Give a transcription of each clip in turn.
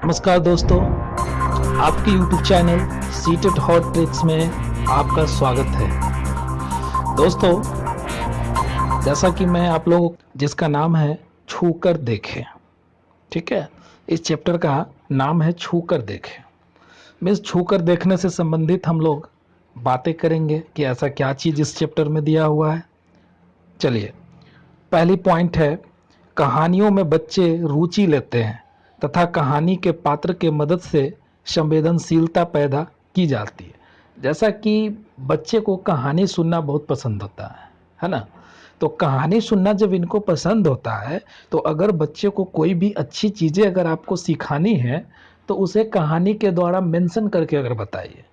नमस्कार दोस्तों, आपके YouTube channel CTET hot tricks में आपका स्वागत है। दोस्तों, जैसा कि मैं आप लोगों जिसका नाम है छू कर देखें, ठीक है। इस चैप्टर का नाम है छू कर देखें। मीन्स छू कर देखने से संबंधित हम लोग बातें करेंगे कि ऐसा क्या चीज़ इस चैप्टर में दिया हुआ है। चलिए, पहली पॉइंट है, कहानियों में बच्चे रुचि लेते हैं तथा कहानी के पात्र के मदद से संवेदनशीलता पैदा की जाती है। जैसा कि बच्चे को कहानी सुनना बहुत पसंद होता है ना। तो कहानी सुनना जब इनको पसंद होता है, तो अगर बच्चे को कोई भी अच्छी चीज़ें अगर आपको सिखानी है, तो उसे कहानी के द्वारा मेंशन करके अगर बताइए।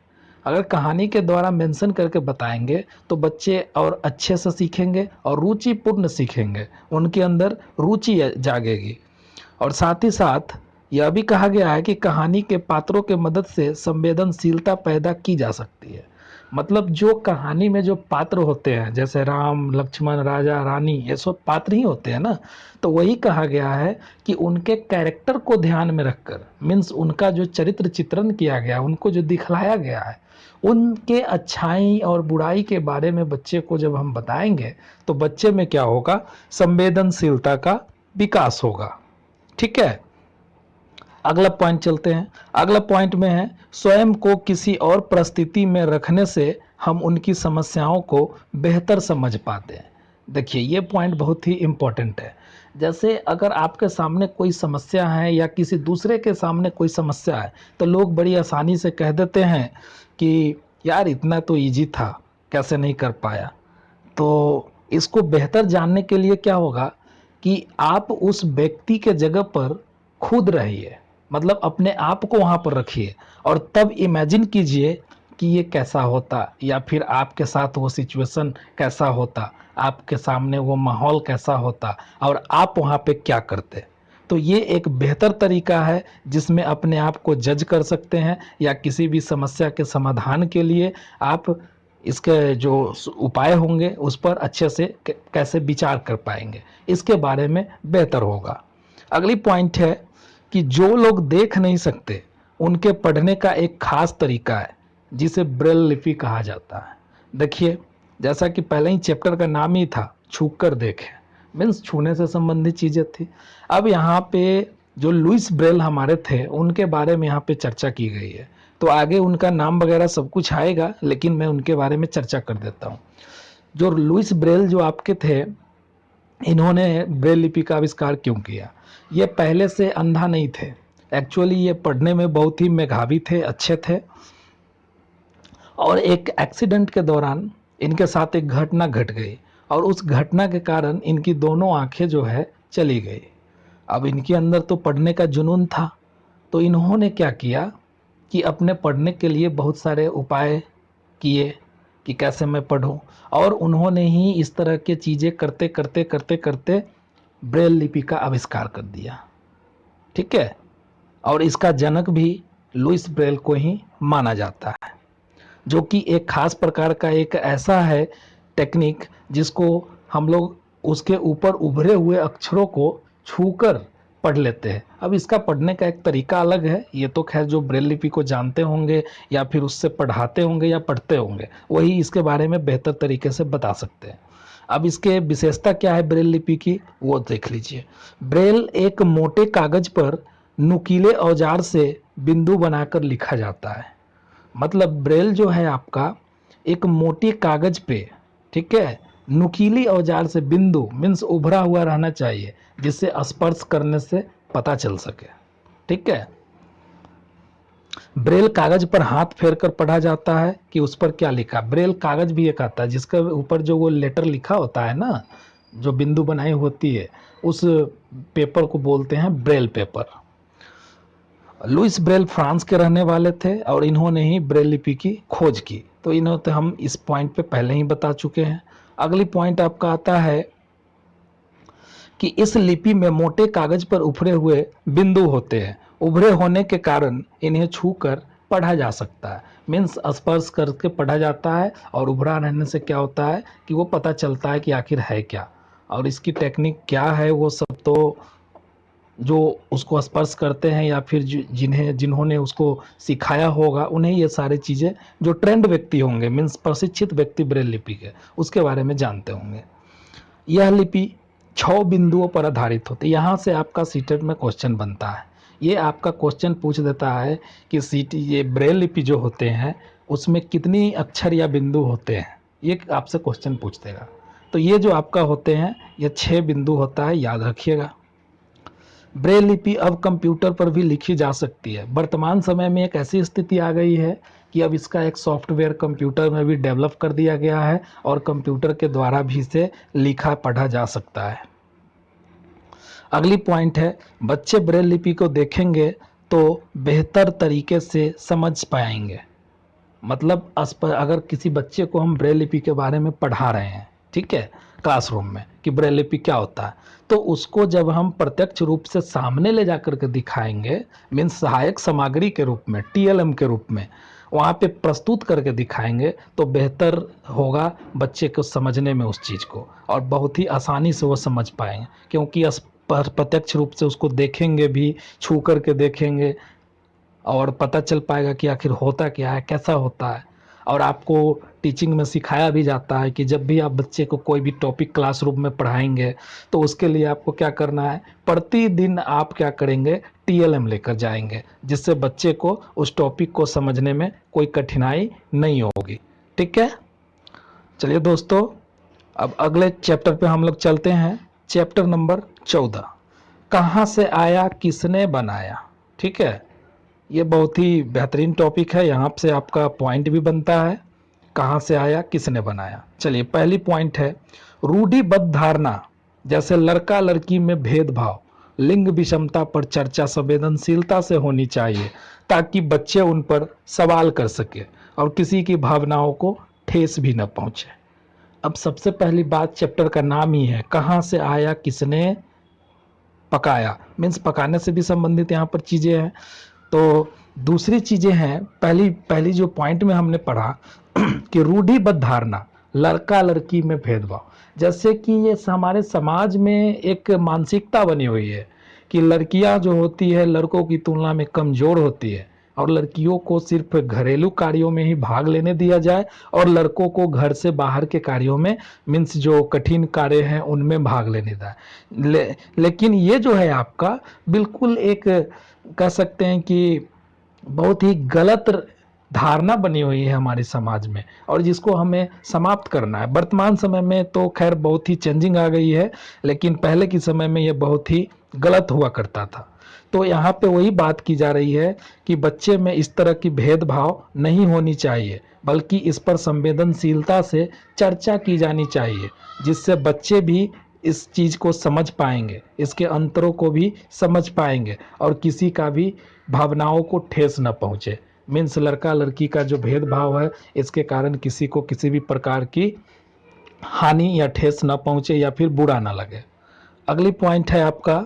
अगर कहानी के द्वारा मेंशन करके बताएंगे तो बच्चे और अच्छे से सीखेंगे और रुचिपूर्ण सीखेंगे, उनके अंदर रुचि जागेगी। और साथ ही साथ यह भी कहा गया है कि कहानी के पात्रों के मदद से संवेदनशीलता पैदा की जा सकती है। मतलब जो कहानी में जो पात्र होते हैं, जैसे राम, लक्ष्मण, राजा, रानी, ये सब पात्र ही होते हैं ना। तो वही कहा गया है कि उनके कैरेक्टर को ध्यान में रखकर, मीन्स उनका जो चरित्र चित्रण किया गया, उनको जो दिखलाया गया है, उनके अच्छाई और बुराई के बारे में बच्चे को जब हम बताएंगे, तो बच्चे में क्या होगा, संवेदनशीलता का विकास होगा। ठीक है, अगला पॉइंट चलते हैं। अगला पॉइंट में है, स्वयं को किसी और परिस्थिति में रखने से हम उनकी समस्याओं को बेहतर समझ पाते हैं। देखिए, ये पॉइंट बहुत ही इम्पोर्टेंट है। जैसे अगर आपके सामने कोई समस्या है या किसी दूसरे के सामने कोई समस्या है, तो लोग बड़ी आसानी से कह देते हैं कि यार इतना तो इजी था, कैसे नहीं कर पाया। तो इसको बेहतर जानने के लिए क्या होगा कि आप उस व्यक्ति के जगह पर खुद रहिए, मतलब अपने आप को वहाँ पर रखिए और तब इमेजिन कीजिए कि ये कैसा होता, या फिर आपके साथ वो सिचुएशन कैसा होता, आपके सामने वो माहौल कैसा होता और आप वहाँ पे क्या करते। तो ये एक बेहतर तरीका है जिसमें अपने आप को जज कर सकते हैं, या किसी भी समस्या के समाधान के लिए आप इसके जो उपाय होंगे उस पर अच्छे से कैसे विचार कर पाएंगे, इसके बारे में बेहतर होगा। अगली पॉइंट है कि जो लोग देख नहीं सकते, उनके पढ़ने का एक खास तरीका है जिसे ब्रेल लिपि कहा जाता है। देखिए, जैसा कि पहले ही चैप्टर का नाम ही था, छू कर देखें, मीन्स छूने से संबंधित चीज़ें थी। अब यहाँ पे जो लुइस ब्रेल हमारे थे, उनके बारे में यहाँ पे चर्चा की गई है। तो आगे उनका नाम वगैरह सब कुछ आएगा, लेकिन मैं उनके बारे में चर्चा कर देता हूँ। जो लुइस ब्रेल जो आपके थे, इन्होंने ब्रेल लिपि का आविष्कार क्यों किया? ये पहले से अंधा नहीं थे, एक्चुअली ये पढ़ने में बहुत ही मेधावी थे, अच्छे थे। और एक एक्सीडेंट के दौरान इनके साथ एक घटना घट गई और उस घटना के कारण इनकी दोनों आंखें जो है चली गई। अब इनके अंदर तो पढ़ने का जुनून था, तो इन्होंने क्या किया कि अपने पढ़ने के लिए बहुत सारे उपाय किए कि कैसे मैं पढूं, और उन्होंने ही इस तरह के चीज़ें करते करते करते करते ब्रेल लिपि का आविष्कार कर दिया। ठीक है, और इसका जनक भी लुइस ब्रेल को ही माना जाता है, जो कि एक खास प्रकार का एक ऐसा है टेक्निक जिसको हम लोग उसके ऊपर उभरे हुए अक्षरों को छूकर पढ़ लेते हैं। अब इसका पढ़ने का एक तरीका अलग है, ये तो खैर जो ब्रेल लिपि को जानते होंगे या फिर उससे पढ़ाते होंगे या पढ़ते होंगे, वही इसके बारे में बेहतर तरीके से बता सकते हैं। अब इसके विशेषता क्या है ब्रेल लिपि की, वो देख लीजिए। ब्रेल एक मोटे कागज पर नुकीले औजार से बिंदु बनाकर लिखा जाता है। मतलब ब्रेल जो है आपका एक मोटी कागज पे, ठीक है, नुकीली औजार से बिंदु मीन्स उभरा हुआ रहना चाहिए, जिससे स्पर्श करने से पता चल सके। ठीक है, ब्रेल कागज पर हाथ फेर कर पढ़ा जाता है कि उस पर क्या लिखा। ब्रेल कागज भी एक आता है जिसके ऊपर जो वो लेटर लिखा होता है ना, जो बिंदु बनाई होती है, उस पेपर को बोलते हैं Braille paper. Louis Braille France के रहने वाले थे और इन्होंने ही ब्रेल लिपि की खोज की। तो इन्होंने तो हम इस पॉइंट पे पहले ही बता चुके हैं। अगली पॉइंट आपका आता है कि इस लिपि में मोटे कागज पर उभरे हुए बिंदु होते हैं। उभरे होने के कारण इन्हें छूकर पढ़ा जा सकता है, मीन्स स्पर्श करके पढ़ा जाता है, और उभरा रहने से क्या होता है कि वो पता चलता है कि आखिर है क्या, और इसकी टेक्निक क्या है वो सब तो जो उसको स्पर्श करते हैं या फिर जिन्होंने उसको सिखाया होगा, उन्हें ये सारी चीज़ें, जो ट्रेंड व्यक्ति होंगे मीन्स प्रशिक्षित व्यक्ति ब्रेल लिपि के, उसके बारे में जानते होंगे। यह लिपि 6 बिंदुओं पर आधारित होती है। यहाँ से आपका सीटेट में क्वेश्चन बनता है। ये आपका क्वेश्चन पूछ देता है कि ये ब्रेल लिपि जो होते हैं उसमें कितनी अक्षर या बिंदु होते हैं, ये आपसे क्वेश्चन पूछ देगा। तो ये जो आपका होते हैं ये 6 बिंदु होता है, याद रखिएगा। ब्रेल लिपि अब कंप्यूटर पर भी लिखी जा सकती है। वर्तमान समय में एक ऐसी स्थिति आ गई है कि अब इसका एक सॉफ्टवेयर कंप्यूटर में भी डेवलप कर दिया गया है और कंप्यूटर के द्वारा भी इसे लिखा पढ़ा जा सकता है। अगली पॉइंट है, बच्चे ब्रेल लिपि को देखेंगे तो बेहतर तरीके से समझ पाएंगे। मतलब अगर किसी बच्चे को हम ब्रेल लिपि के बारे में पढ़ा रहे हैं, ठीक है, क्लासरूम में, कि ब्रेल लिपि क्या होता है, तो उसको जब हम प्रत्यक्ष रूप से सामने ले जाकर के दिखाएंगे, मीन्स सहायक सामग्री के रूप में, टीएलएम के रूप में वहाँ पे प्रस्तुत करके दिखाएंगे, तो बेहतर होगा बच्चे को समझने में उस चीज़ को, और बहुत ही आसानी से वो समझ पाएंगे, क्योंकि प्रत्यक्ष रूप से उसको देखेंगे भी, छू करके देखेंगे, और पता चल पाएगा कि आखिर होता क्या है, कैसा होता है। और आपको टीचिंग में सिखाया भी जाता है कि जब भी आप बच्चे को कोई भी टॉपिक क्लासरूम में पढ़ाएंगे तो उसके लिए आपको क्या करना है, प्रतिदिन आप क्या करेंगे, टीएलएम लेकर जाएंगे, जिससे बच्चे को उस टॉपिक को समझने में कोई कठिनाई नहीं होगी। ठीक है, चलिए दोस्तों, अब अगले चैप्टर पे हम लोग चलते हैं। चैप्टर नंबर 14, कहाँ से आया किसने बनाया। ठीक है, ये बहुत ही बेहतरीन टॉपिक है, यहाँ से आपका पॉइंट भी बनता है, कहाँ से आया किसने बनाया। चलिए, पहली पॉइंट है, रूढ़िबद्ध धारणा जैसे लड़का लड़की में भेदभाव, लिंग विषमता पर चर्चा संवेदनशीलता से होनी चाहिए ताकि बच्चे उन पर सवाल कर सके और किसी की भावनाओं को ठेस भी न पहुंचे। अब सबसे पहली बात, चैप्टर का नाम ही है कहाँ से आया किसने पकाया, मीन्स पकाने से भी संबंधित यहाँ पर चीज़ें हैं। तो दूसरी चीजें हैं, पहली जो पॉइंट में हमने पढ़ा कि रूढ़िबद्ध धारणा, लड़का लड़की में भेदभाव, जैसे कि ये हमारे समाज में एक मानसिकता बनी हुई है कि लड़कियां जो होती है लड़कों की तुलना में कमजोर होती है और लड़कियों को सिर्फ घरेलू कार्यों में ही भाग लेने दिया जाए और लड़कों को घर से बाहर के कार्यों में, मीन्स जो कठिन कार्य हैं उनमें भाग लेने दें। लेकिन ये जो है आपका बिल्कुल एक, कह सकते हैं कि बहुत ही गलत धारणा बनी हुई है हमारे समाज में, और जिसको हमें समाप्त करना है। वर्तमान समय में तो खैर बहुत ही चेंजिंग आ गई है, लेकिन पहले के समय में ये बहुत ही गलत हुआ करता था। तो यहाँ पे वही बात की जा रही है कि बच्चे में इस तरह की भेदभाव नहीं होनी चाहिए, बल्कि इस पर संवेदनशीलता से चर्चा की जानी चाहिए, जिससे बच्चे भी इस चीज़ को समझ पाएंगे, इसके अंतरों को भी समझ पाएंगे और किसी का भी भावनाओं को ठेस न पहुँचे। मीन्स लड़का लड़की का जो भेदभाव है, इसके कारण किसी को किसी भी प्रकार की हानि या ठेस न पहुँचे या फिर बुरा ना लगे। अगली पॉइंट है आपका,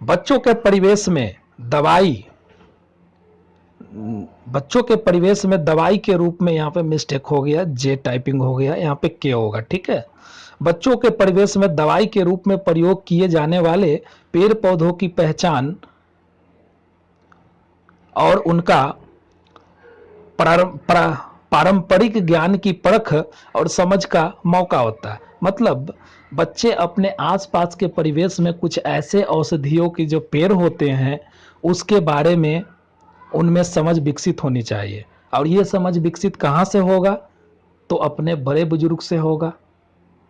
बच्चों के परिवेश में दवाई, बच्चों के परिवेश में दवाई के रूप में, यहाँ पे मिस्टेक हो गया, जे टाइपिंग हो गया, यहाँ पे के होगा। ठीक है, बच्चों के परिवेश में दवाई के रूप में प्रयोग किए जाने वाले पेड़ पौधों की पहचान और उनका पारंपरिक ज्ञान की परख और समझ का मौका होता है। मतलब बच्चे अपने आसपास के परिवेश में कुछ ऐसे औषधियों की जो पेड़ होते हैं उसके बारे में उनमें समझ विकसित होनी चाहिए, और ये समझ विकसित कहाँ से होगा, तो अपने बड़े बुजुर्ग से होगा।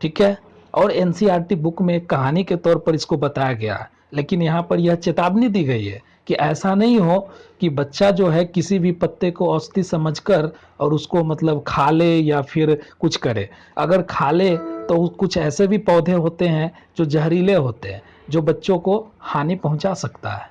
ठीक है, और एनसीईआरटी बुक में एक कहानी के तौर पर इसको बताया गया है, लेकिन यहाँ पर यह चेतावनी दी गई है कि ऐसा नहीं हो कि बच्चा जो है किसी भी पत्ते को औषधि समझकर और उसको मतलब खा ले या फिर कुछ करे। अगर खा ले तो कुछ ऐसे भी पौधे होते हैं जो जहरीले होते हैं, जो बच्चों को हानि पहुंचा सकता है।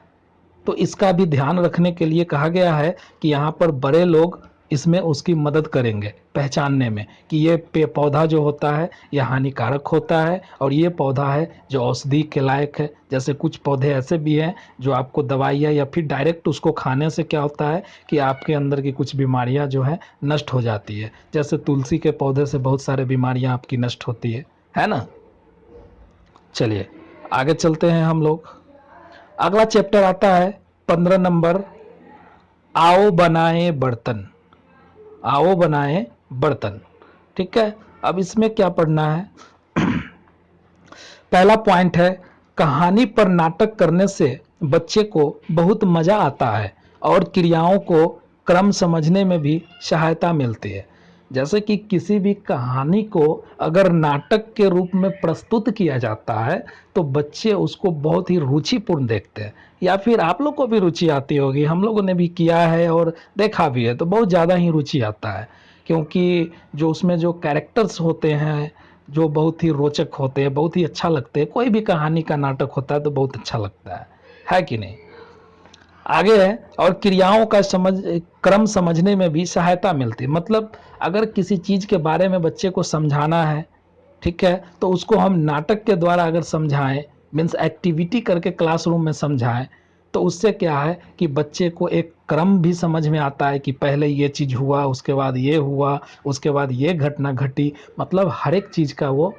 तो इसका भी ध्यान रखने के लिए कहा गया है कि यहाँ पर बड़े लोग इसमें उसकी मदद करेंगे पहचानने में कि ये पौधा जो होता है यह हानिकारक होता है और ये पौधा है जो औषधि के लायक है। जैसे कुछ पौधे ऐसे भी हैं जो आपको दवाइयाँ या फिर डायरेक्ट उसको खाने से क्या होता है कि आपके अंदर की कुछ बीमारियाँ जो है नष्ट हो जाती है। जैसे तुलसी के पौधे से बहुत सारे बीमारियाँ आपकी नष्ट होती है ना। चलिए आगे चलते हैं हम लोग। अगला चैप्टर आता है 15 नंबर, आओ बनाए बर्तन। आओ बनाए बर्तन। ठीक है, अब इसमें क्या पढ़ना है? पहला पॉइंट है, कहानी पर नाटक करने से बच्चे को बहुत मजा आता है और क्रियाओं को क्रम समझने में भी सहायता मिलती है। जैसे कि किसी भी कहानी को अगर नाटक के रूप में प्रस्तुत किया जाता है तो बच्चे उसको बहुत ही रुचिपूर्ण देखते हैं, या फिर आप लोग को भी रुचि आती होगी, हम लोगों ने भी किया है और देखा भी है, तो बहुत ज़्यादा ही रुचि आता है। क्योंकि जो उसमें जो कैरेक्टर्स होते हैं जो बहुत ही रोचक होते हैं, बहुत ही अच्छा लगते हैं। कोई भी कहानी का नाटक होता है तो बहुत अच्छा लगता है कि नहीं? आगे है, और क्रियाओं का क्रम समझने में भी सहायता मिलती है। मतलब अगर किसी चीज के बारे में बच्चे को समझाना है, ठीक है, तो उसको हम नाटक के द्वारा अगर समझाएं, मीन्स एक्टिविटी करके क्लासरूम में समझाएं, तो उससे क्या है कि बच्चे को एक क्रम भी समझ में आता है कि पहले ये चीज हुआ, उसके बाद ये हुआ, उसके बाद ये घटना घटी। मतलब हर एक चीज का वो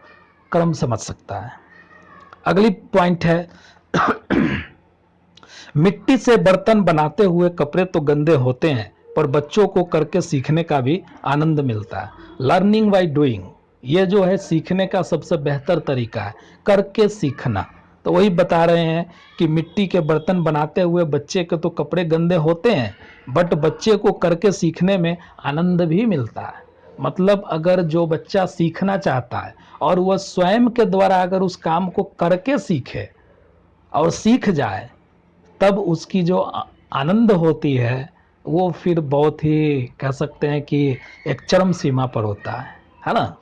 क्रम समझ सकता है। अगली पॉइंट है, मिट्टी से बर्तन बनाते हुए कपड़े तो गंदे होते हैं, पर बच्चों को करके सीखने का भी आनंद मिलता है। लर्निंग बाय डूइंग, ये जो है सीखने का सबसे बेहतर तरीका है, करके सीखना। तो वही बता रहे हैं कि मिट्टी के बर्तन बनाते हुए बच्चे के तो कपड़े गंदे होते हैं, बट बच्चे को करके सीखने में आनंद भी मिलता है। मतलब अगर जो बच्चा सीखना चाहता है और वह स्वयं के द्वारा अगर उस काम को करके सीखे और सीख जाए, तब उसकी जो आनंद होती है वो फिर बहुत ही कह सकते हैं कि एक चरम सीमा पर होता है ना?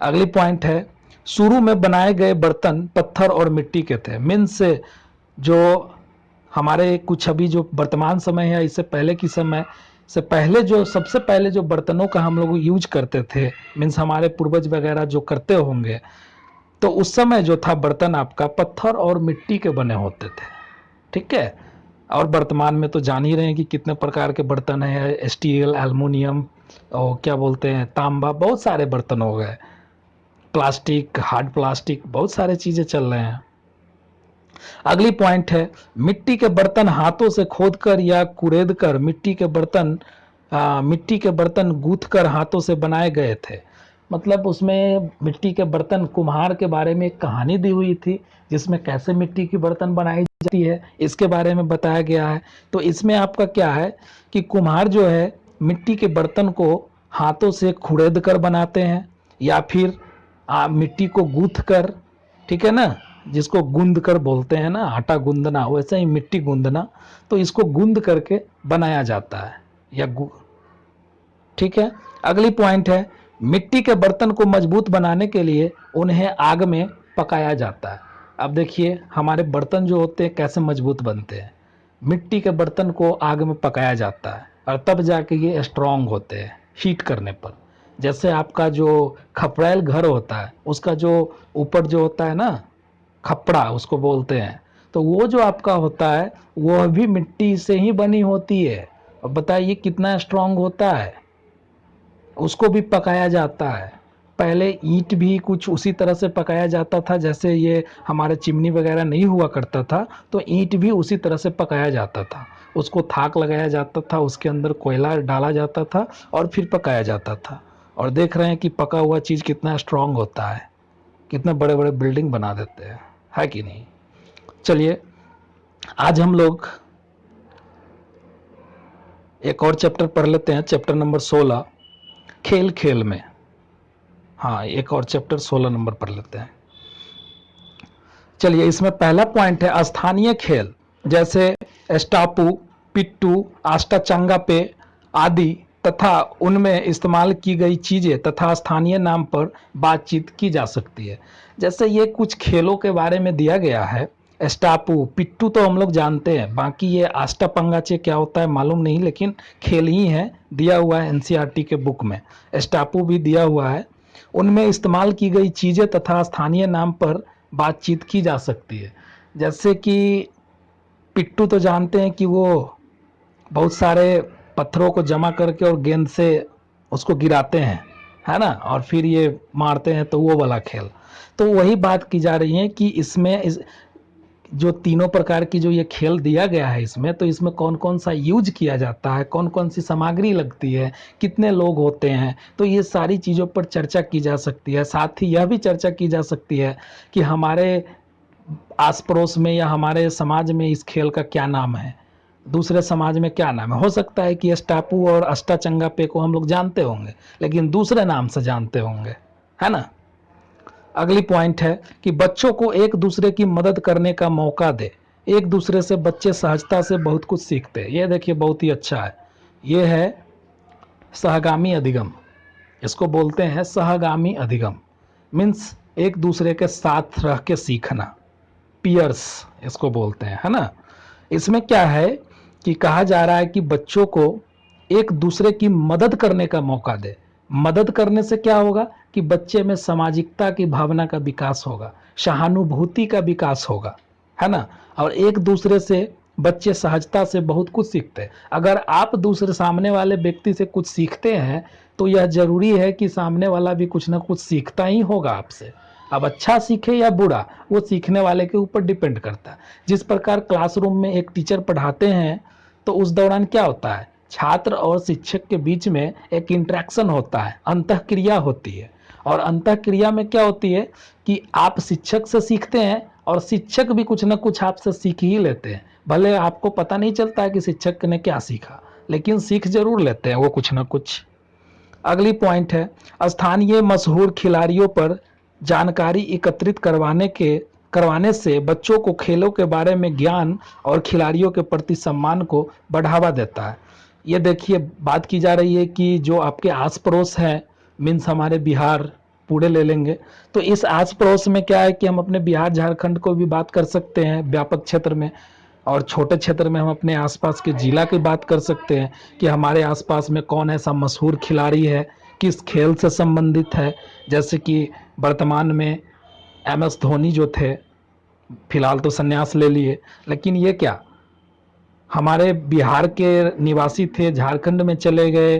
अगली पॉइंट है, शुरू में बनाए गए बर्तन पत्थर और मिट्टी के थे। मीन्स जो हमारे कुछ अभी जो वर्तमान समय है, इससे पहले की समय से पहले जो सबसे पहले जो बर्तनों का हम लोग यूज करते थे, मीन्स हमारे पूर्वज वगैरह जो करते होंगे, तो उस समय जो था बर्तन आपका पत्थर और मिट्टी के बने होते थे। ठीक है, और वर्तमान में तो जान ही रहे हैं कि कितने प्रकार के बर्तन हैं, स्टील, एल्युमिनियम और क्या बोलते हैं तांबा, बहुत सारे बर्तन हो गए, प्लास्टिक, हार्ड प्लास्टिक, बहुत सारे चीजें चल रहे हैं। अगली पॉइंट है, मिट्टी के बर्तन हाथों से खोदकर या कुरेद कर मिट्टी के बर्तन गूंथ कर हाथों से बनाए गए थे। मतलब उसमें मिट्टी के बर्तन, कुम्हार के बारे में एक कहानी दी हुई थी जिसमें कैसे मिट्टी की बर्तन बनाई जाती है इसके बारे में बताया गया है। तो इसमें आपका क्या है कि कुम्हार जो है मिट्टी के बर्तन को हाथों से खुरेद कर बनाते हैं, या फिर मिट्टी को गूंथ कर, ठीक है ना, जिसको गूंद कर बोलते हैं ना, आटा गूंदना, वैसे ही मिट्टी गूंदना, तो इसको गूंद करके बनाया जाता है या ठीक है। अगली पॉइंट है, मिट्टी के बर्तन को मजबूत बनाने के लिए उन्हें आग में पकाया जाता है। अब देखिए हमारे बर्तन जो होते हैं कैसे मजबूत बनते हैं, मिट्टी के बर्तन को आग में पकाया जाता है और तब जाके ये स्ट्रांग होते हैं हीट करने पर। जैसे आपका जो खपड़ैल घर होता है उसका जो ऊपर जो होता है ना, खपड़ा उसको बोलते हैं, तो वो जो आपका होता है वो भी मिट्टी से ही बनी होती है। और बताइए कितना स्ट्रांग होता है, उसको भी पकाया जाता है। पहले ईंट भी कुछ उसी तरह से पकाया जाता था, जैसे ये हमारे चिमनी वगैरह नहीं हुआ करता था, तो ईंट भी उसी तरह से पकाया जाता था। उसको थाक लगाया जाता था, उसके अंदर कोयला डाला जाता था और फिर पकाया जाता था। और देख रहे हैं कि पका हुआ चीज़ कितना स्ट्रांग होता है, कितने बड़े बड़े बिल्डिंग बना देते हैं, है कि नहीं? चलिए आज हम लोग एक और चैप्टर पढ़ लेते हैं, चैप्टर नंबर 16, खेल खेल में। हाँ, एक और चैप्टर 16 नंबर पढ़ लेते हैं। चलिए इसमें पहला पॉइंट है स्थानीय खेल, जैसे स्टापू, पिट्टू, आष्टा पे आदि, तथा उनमें इस्तेमाल की गई चीजें तथा स्थानीय नाम पर बातचीत की जा सकती है। जैसे ये कुछ खेलों के बारे में दिया गया है। स्टापू, पिट्टू तो हम लोग जानते हैं, बाकी ये आष्टा पंगाचे क्या होता है मालूम नहीं, लेकिन खेल ही है, दिया हुआ है एनसीईआरटी के बुक में। स्टापू भी दिया हुआ है। उनमें इस्तेमाल की गई चीजें तथा स्थानीय नाम पर बातचीत की जा सकती है। जैसे कि पिट्टू तो जानते हैं कि वो बहुत सारे पत्थरों को जमा करके और गेंद से उसको गिराते हैं, है ना, और फिर ये मारते हैं, तो वो वाला खेल। तो वही बात की जा रही है कि इसमें जो तीनों प्रकार की जो ये खेल दिया गया है इसमें, तो इसमें कौन कौन सा यूज किया जाता है, कौन कौन सी सामग्री लगती है, कितने लोग होते हैं, तो ये सारी चीज़ों पर चर्चा की जा सकती है। साथ ही यह भी चर्चा की जा सकती है कि हमारे आस पड़ोस में या हमारे समाज में इस खेल का क्या नाम है, दूसरे समाज में क्या नाम है। हो सकता है कि स्टापू और अष्टाचंगा पे को हम लोग जानते होंगे, लेकिन दूसरे नाम से जानते होंगे, है ना। अगली पॉइंट है कि बच्चों को एक दूसरे की मदद करने का मौका दे। एक दूसरे से बच्चे सहजता से बहुत कुछ सीखते हैं। ये देखिए बहुत ही अच्छा है। ये है सहगामी अधिगम, इसको बोलते हैं सहगामी अधिगम। मीन्स एक दूसरे के साथ रह के सीखना, पियर्स इसको बोलते हैं, है ना। इसमें क्या है कि कहा जा रहा है कि बच्चों को एक दूसरे की मदद करने का मौका दे। मदद करने से क्या होगा कि बच्चे में सामाजिकता की भावना का विकास होगा, सहानुभूति का विकास होगा, है ना। और एक दूसरे से बच्चे सहजता से बहुत कुछ सीखते हैं। अगर आप दूसरे सामने वाले व्यक्ति से कुछ सीखते हैं तो यह जरूरी है कि सामने वाला भी कुछ ना कुछ सीखता ही होगा आपसे। अब अच्छा सीखे या बुरा, वो सीखने वाले के ऊपर डिपेंड करता है। जिस प्रकार क्लासरूम में एक टीचर पढ़ाते हैं तो उस दौरान क्या होता है, छात्र और शिक्षक के बीच में एक इंटरेक्शन होता है, अंतःक्रिया होती है। और अंतःक्रिया में क्या होती है कि आप शिक्षक से सीखते हैं और शिक्षक भी कुछ ना कुछ आपसे सीख ही लेते हैं। भले आपको पता नहीं चलता है कि शिक्षक ने क्या सीखा, लेकिन सीख जरूर लेते हैं वो कुछ ना कुछ। अगली पॉइंट है स्थानीय मशहूर खिलाड़ियों पर जानकारी एकत्रित करवाने से बच्चों को खेलों के बारे में ज्ञान और खिलाड़ियों के प्रति सम्मान को बढ़ावा देता है। ये देखिए बात की जा रही है कि जो आपके आस पड़ोस है, मीन्स हमारे बिहार पूरे ले लेंगे, तो इस आस पड़ोस में क्या है कि हम अपने बिहार झारखंड को भी बात कर सकते हैं व्यापक क्षेत्र में, और छोटे क्षेत्र में हम अपने आसपास के जिला की बात कर सकते हैं कि हमारे आसपास में कौन ऐसा मशहूर खिलाड़ी है, किस खेल से संबंधित है। जैसे कि वर्तमान में MS धोनी जो थे, फिलहाल तो संन्यास ले लिए, लेकिन ये क्या हमारे बिहार के निवासी थे, झारखंड में चले गए,